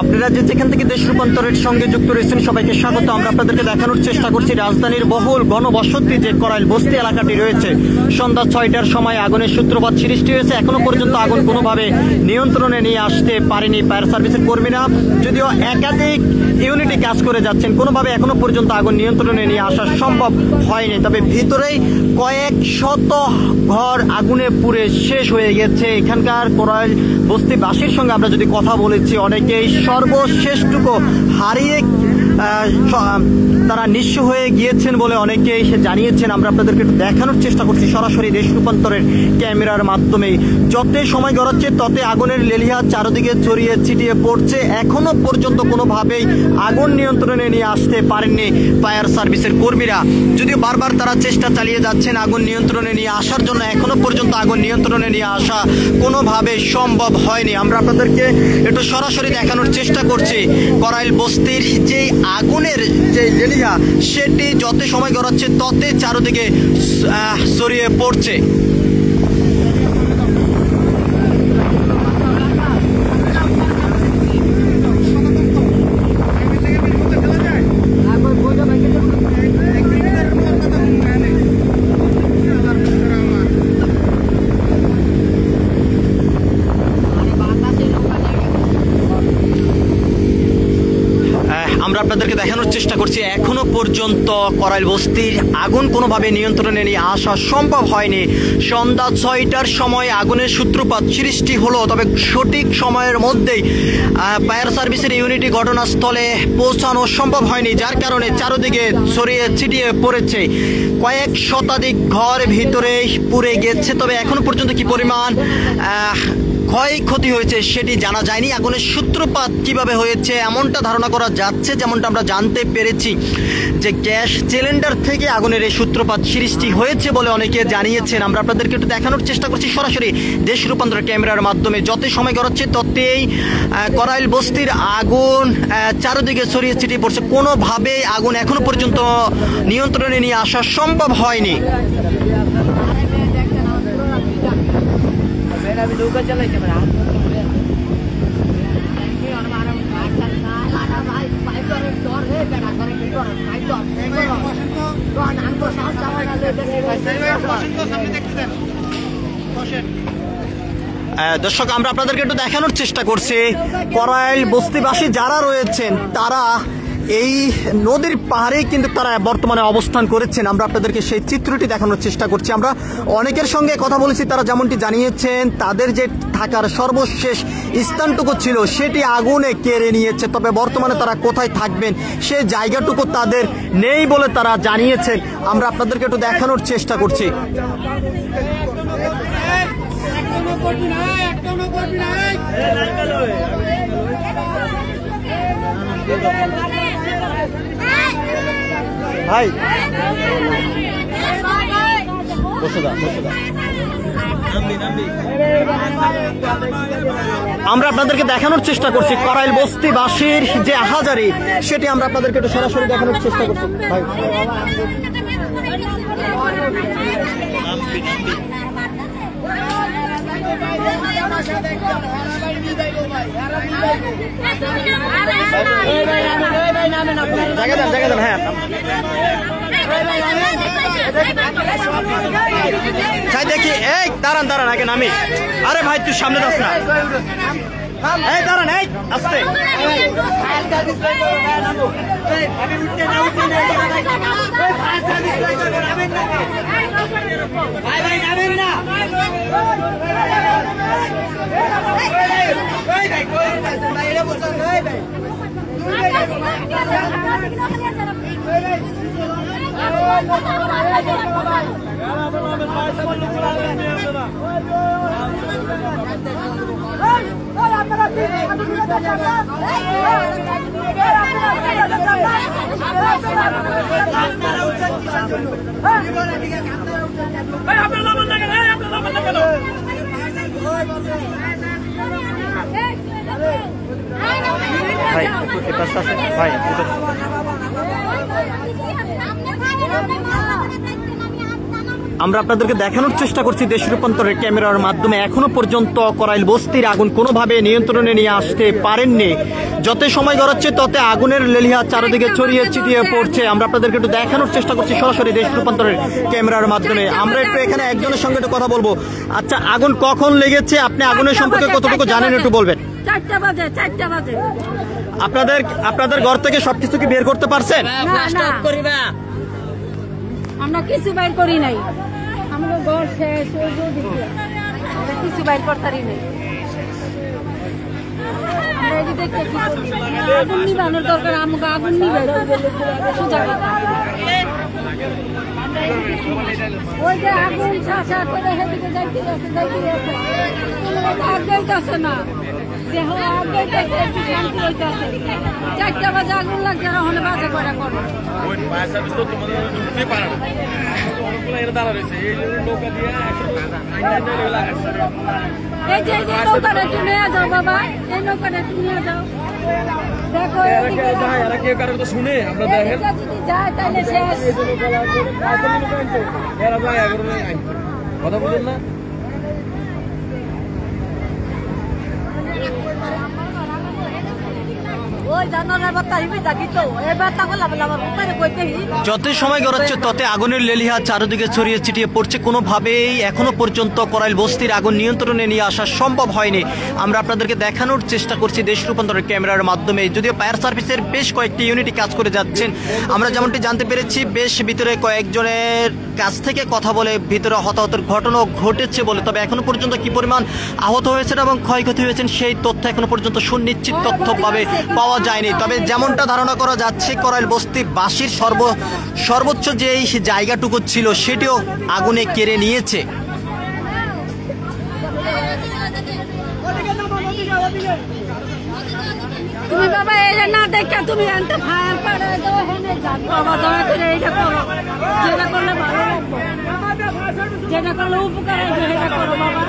আপনারা যেখান থেকে দেশ রূপান্তরের সঙ্গে যুক্ত রয়েছেন সবাইকে স্বাগত। আমরা আপনাদেরকে দেখানোর চেষ্টা করছি রাজধানীর বহুল গণবসতি যে করাইল বস্তি এলাকাটি রয়েছে। সন্ধ্যা 6টার সময় আগুনের সূত্রপাত সৃষ্টি হয়েছে। এখনো পর্যন্ত আগুন কোনোভাবে নিয়ন্ত্রণে নিয়ে আসতে পারেনি ফায়ার সার্ভিসের কর্মীরা। যদিও একাধিক ইউনিটে কাজ করে যাচ্ছেন, কোনোভাবে এখনো পর্যন্ত আগুন নিয়ন্ত্রণে নিয়ে আসা সম্ভব হয়নি। তবে ভিতরেই কয়েক শত ঘর আগুনে পুড়ে শেষ হয়ে গেছে। এখানকার করাইল বস্তিবাসীর সঙ্গে আমরা যদি কথা বলেছি, অনেকেই সর্বশেষটুকু হারিয়ে তারা নিঃস্ব হয়ে গিয়েছেন বলে অনেকেই জানিয়েছেন। আমরা আপনাদেরকে একটু দেখানোর চেষ্টা করছি সরাসরি দেশ রূপান্তরের ক্যামেরার মাধ্যমে। যতই সময় গড়াচ্ছে ততই আগুনের লেলিহা চারদিকে ছড়িয়ে ছিটিয়ে পড়ছে। এখনো পর্যন্ত কোনোভাবেই আগুন নিয়ন্ত্রণে নিয়ে আসতে পারেননি ফায়ার সার্ভিসের কর্মীরা। যদিও বারবার তারা চেষ্টা চালিয়ে যাচ্ছেন আগুন নিয়ন্ত্রণে নিয়ে আসার জন্য, এখনো পর্যন্ত আগুন নিয়ন্ত্রণে নিয়ে আসা কোনোভাবে সম্ভব হয়নি। আমরা আপনাদেরকে একটু সরাসরি দেখানোর চেষ্টা করছি করাইল বস্তির যে আগুনের যে লেলিহা, সেটি যত সময় গড়াচ্ছে তত চারদিকে ছড়িয়ে পড়ছে। আমরা আপনাদেরকে দেখানোর চেষ্টা করছি এখনো পর্যন্ত করাইল বস্তির আগুন কোনোভাবে নিয়ন্ত্রণে নিয়ে আসা সম্ভব হয়নি। সন্ধ্যা 6টার সময় আগুনের সূত্রপাত সৃষ্টি হলো, তবে সঠিক সময়ের মধ্যেই ফায়ার সার্ভিসের ইউনিটি ঘটনাস্থলে পৌঁছানো সম্ভব হয়নি, যার কারণে চারদিকে ছড়িয়ে ছিটিয়ে পড়েছে। কয়েক শতাধিক ঘর ভিতরে পুড়ে গেছে। তবে এখনো পর্যন্ত কি পরিমাণ ক্ষয়ক্ষতি হয়েছে সেটি জানা যায়নি। আগুনের সূত্রপাত কিভাবে হয়েছে এমনটা ধারণা করা যাচ্ছে, যেমনটা আমরা জানতে পেরেছি যে গ্যাস সিলিন্ডার থেকে আগুনের এই সূত্রপাত সৃষ্টি হয়েছে বলে অনেকে জানিয়েছেন। আমরা আপনাদেরকে একটু দেখানোর চেষ্টা করছি সরাসরি দেশ রূপান্তর ক্যামেরার মাধ্যমে। যতই সময় গড়াচ্ছে ততই করাইল বস্তির আগুন চারদিকে ছড়িয়ে ছিটিয়ে পড়ছে। কোনোভাবেই আগুন এখনো পর্যন্ত নিয়ন্ত্রণে নিয়ে আসা সম্ভব হয়নি। দর্শক, আমরা আপনাদেরকে একটু দেখানোর চেষ্টা করছি করাইল বস্তিবাসী যারা রয়েছেন তারা এই নদীর পাহাড়ে কিন্তু তারা বর্তমানে অবস্থান করেছেন। আমরা আপনাদেরকে সেই চিত্রটি দেখানোর চেষ্টা করছি। আমরা অনেকের সঙ্গে কথা বলেছি, তারা যেমনটি জানিয়েছেন তাদের যে থাকার সর্বশেষ স্থানটুকু ছিল সেটি আগুনে কেড়ে নিয়েছে। তবে বর্তমানে তারা কোথায় থাকবেন সে জায়গাটুকু তাদের নেই বলে তারা জানিয়েছেন। আমরা আপনাদেরকে একটু দেখানোর চেষ্টা করছি। ভাই আমরা আপনাদেরকে দেখানোর চেষ্টা করছি করাইল বস্তিবাসীর যে আহাজারি, সেটি আমরা আপনাদেরকে একটু সরাসরি দেখানোর চেষ্টা করছি। ভাই জায়গা দেন, হ্যাঁ চাই দেখি। এই দাঁড়ান আগে নামি। আরে ভাই তুই সামনে যাস না। এই দাঁড়ান, এই আসতে। ভাই ভাই আমরা আপনাদেরকে দেখানোর চেষ্টা করছি দেশ রূপান্তরের ক্যামেরার মাধ্যমে। এখনো পর্যন্ত করাইল বস্তির আগুন কোনোভাবে নিয়ন্ত্রণে নিয়ে আসতে পারেননি। যত সময় গড়াচ্ছে তত আগুনের লেলিহা চারিদিকে ছড়িয়ে ছিটিয়ে পড়ছে। আমরা আপনাদেরকে একটু দেখানোর চেষ্টা করছি সরাসরি দেশ রূপান্তরের ক্যামেরার মাধ্যমে। আমরা একটু এখানে একজনের সঙ্গে একটু কথা বলবো। আচ্ছা, আগুন কখন লেগেছে, আপনি আগুনের সম্পর্কে কতটুকু জানেন একটু বলবেন? 4টা বাজে। আপনাদের ঘর থেকে সবকিছু কি বের করতে পারছেন? আমরা কিছু বাইর করি নাই, আমাদের ঘর শেষ, আমরা কিছু বাইর করতারি নাই। আগুন নিবানোর দরকার, আমাকে আগুন নিবে সোজা কথা। ওই যে আগুন শাসা করে সেদিকে যাইতে আছে, আগ যাইতেছে না, যে আগ যাইতেছে একটু শান্তি হইতেছে। 4টা বাজে আগুন লাগছে, ওখানে বাজে করা করো। এই যে নৌকাটা একটু নিয়ে যাও বাবা, এই নৌকাটা একটু নিয়ে যাও। দেখো শুনে আমরা দেখেন যদি যায় তাহলে শেষ। কথা বলেন না। যত সময় গড়াচ্ছে তত আগুনের লেলিহা চারিদিকে ছড়িয়ে ছিটিয়ে পড়ছে। কোনোভাবেই এখনো পর্যন্ত করাইল বস্তির আগুন নিয়ন্ত্রণে নিয়ে আসা সম্ভব হয়নি। আমরা আপনাদেরকে দেখানোর চেষ্টা করছি দেশ রূপান্তরের ক্যামেরার মাধ্যমে। যদিও ফায়ার সার্ভিসের বেশ কয়েকটি ইউনিটই কাজ করে যাচ্ছেন। আমরা যেমনটি জানতে পেরেছি, বেশ ভিতরে কয়েকজনের কাছ থেকে কথা বলে ভিতরে হতাহতের ঘটনা ঘটেছে বলে। তবে এখনো পর্যন্ত কি পরিমাণ আহত হয়েছেন এবং ক্ষয়ক্ষতি হয়েছেন সেই তথ্য এখনো পর্যন্ত সুনিশ্চিত তথ্যভাবে পাওয়া যায়নি। তবে যেমনটা ধারণা করা যাচ্ছে, করাইল বস্তি বাসির সর্বোচ্চ যে জায়গাটুকু ছিল সেটিও আগুনে কেড়ে নিয়েছে। তুমি বাবা এটা না দেখে তুমি এনতে ফায়ার করে দাও, হেনে যান বাবা, দয়া করে এইটা করো। যেটা করলে ভালো লাগবে, যেটা করলে উপকার হবে সেটা করো বাবা।